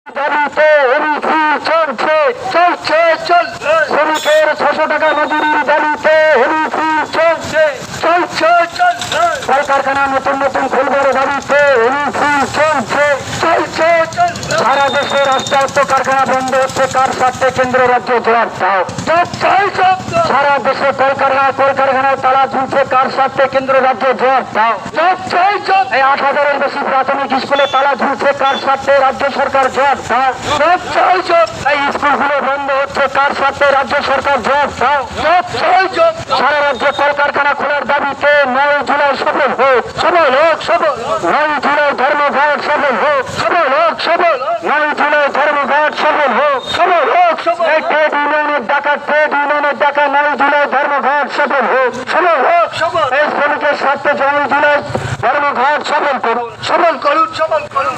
দাবিতে হুমকি চলছে চলছে চলছে শ্রমিকের 600 টাকা মজুরির দাবিতে হুমকি চলছে চলছে চলছে কলকারখানা নতুন নতুন খুলবার দাবিতে হুমকি চলছে চলছে চলছে সারা দেশে রাষ্ট্রায়ত্ত কারখানা বন্ধ হচ্ছে কার স্বার্থে কেন্দ্র রাজ্য জবাব দাও সারা দেশে কলকারখানায় তালা ঝুলছে কার স্বার্থে কেন্দ্র রাজ্য জবাব দাও এই 8,000-এর বেশি প্রাথমিক স্কুলে তালা ঝুলছে কার স্বার্থে রাজ্য সরকার জবাব দাও এই স্কুলগুলো বন্ধ হচ্ছে কার স্বার্থে রাজ্য সরকার জবাব দাও সারা রাজ্যে কলকারখানা খোলার দাবিতে 9 জুলাই সফল হোক সফল হোক সফল 9 জুলাই ধর্মঘট সফল হোক সফল হোক সফল 9 জুলাই ধর্মঘট সফল হোক সফল হোক সফল এই ট্রেড ইউনিয়নের ডাকা 9 জুলাই ধর্মঘট সফল হোক সফল হোক সফল এই শ্রমিকের স্বার্থে 9 জুলাই ধর্মঘট সফল করুন সফল করুন সফল করুন